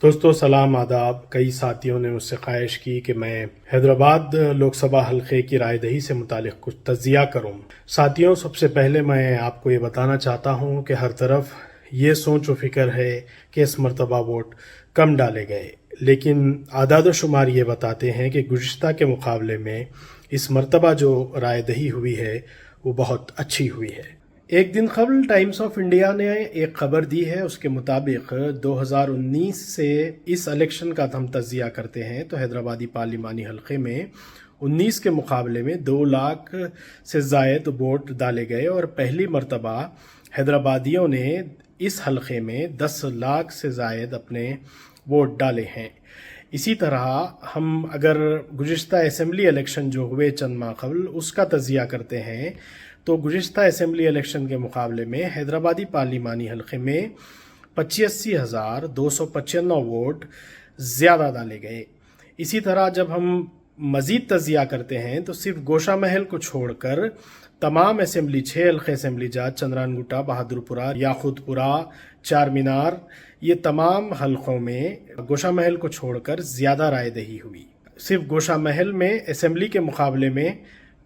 دوستو سلام آداب. کئی ساتھیوں نے مجھ سے خواہش کی کہ میں حیدرآباد لوک سبھا حلقے کی رائے دہی سے متعلق کچھ تجزیہ کروں. ساتھیوں، سب سے پہلے میں آپ کو یہ بتانا چاہتا ہوں کہ ہر طرف یہ سوچ و فکر ہے کہ اس مرتبہ ووٹ کم ڈالے گئے، لیکن اعداد و شمار یہ بتاتے ہیں کہ گزشتہ کے مقابلے میں اس مرتبہ جو رائے دہی ہوئی ہے وہ بہت اچھی ہوئی ہے. ایک دن قبل ٹائمز آف انڈیا نے ایک خبر دی ہے. اس کے مطابق 2019 سے اس الیکشن کا ہم تجزیہ کرتے ہیں تو حیدرآبادی پارلیمانی حلقے میں 19 کے مقابلے میں 2 لاکھ سے زائد ووٹ ڈالے گئے اور پہلی مرتبہ حیدرآبادیوں نے اس حلقے میں 10 لاکھ سے زائد اپنے ووٹ ڈالے ہیں. اسی طرح ہم اگر گزشتہ اسمبلی الیکشن جو ہوئے چند ماہ قبل اس کا تجزیہ کرتے ہیں تو گزشتہ اسمبلی الیکشن کے مقابلے میں حیدرآبادی پارلیمانی حلقے میں 85,295 ووٹ زیادہ ڈالے گئے. اسی طرح جب ہم مزید تجزیہ کرتے ہیں تو صرف گوشہ محل کو چھوڑ کر تمام اسمبلی 6 حلقے اسمبلی جات چندران گٹا، بہادر پورہ، یاقوت پورہ، چار مینار، یہ تمام حلقوں میں گوشہ محل کو چھوڑ کر زیادہ رائے دہی ہوئی. صرف گوشہ محل میں اسمبلی کے مقابلے میں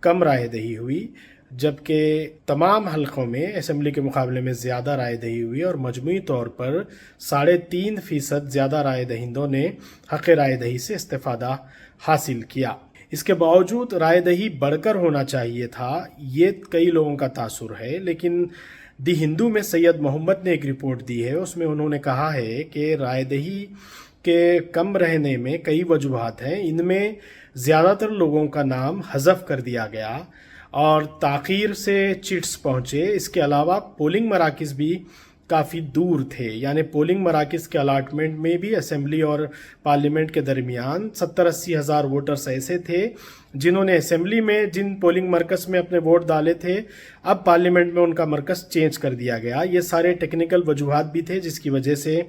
کم رائے دہی ہوئی، جبکہ تمام حلقوں میں اسمبلی کے مقابلے میں زیادہ رائے دہی ہوئی اور مجموعی طور پر 3.5% زیادہ رائے دہندوں نے حق رائے دہی سے استفادہ حاصل کیا. اس کے باوجود رائے دہی بڑھ کر ہونا چاہیے تھا، یہ کئی لوگوں کا تاثر ہے. لیکن دی ہندو میں سید محمد نے ایک رپورٹ دی ہے، اس میں انہوں نے کہا ہے کہ رائے دہی کے کم رہنے میں کئی وجوہات ہیں. ان میں زیادہ تر لوگوں کا نام حذف کر دیا گیا اور تاخیر سے چٹس پہنچے. اس کے علاوہ پولنگ مراکز بھی کافی دور تھے، یعنی پولنگ مراکز کے الاٹمنٹ میں بھی اسمبلی اور پارلیمنٹ کے درمیان 70-80 ہزار ووٹرز ایسے تھے جنہوں نے اسمبلی میں جن پولنگ مرکز میں اپنے ووٹ ڈالے تھے اب پارلیمنٹ میں ان کا مرکز چینج کر دیا گیا. یہ سارے ٹیکنیکل وجوہات بھی تھے جس کی وجہ سے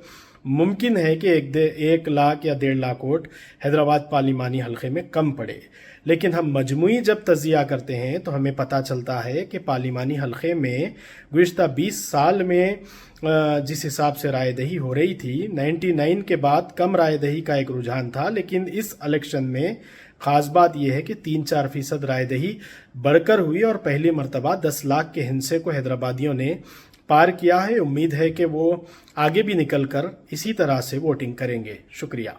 ممکن ہے کہ 1 لاکھ یا 1.5 لاکھ ووٹ حیدرآباد پارلیمانی حلقے میں کم پڑے. لیکن ہم مجموعی جب تجزیہ کرتے ہیں تو ہمیں پتہ چلتا ہے کہ پارلیمانی حلقے میں گزشتہ 20 سال میں جس حساب سے رائے دہی ہو رہی تھی 99 کے بعد کم رائے دہی کا ایک رجحان تھا، لیکن اس الیکشن میں خاص بات یہ ہے کہ 3-4% رائے دہی بڑھ کر ہوئی اور پہلی مرتبہ 10 لاکھ کے ہندسے کو حیدرآبادیوں نے پار کیا ہے. امید ہے کہ وہ آگے بھی نکل کر اسی طرح سے ووٹنگ کریں گے. شکریہ.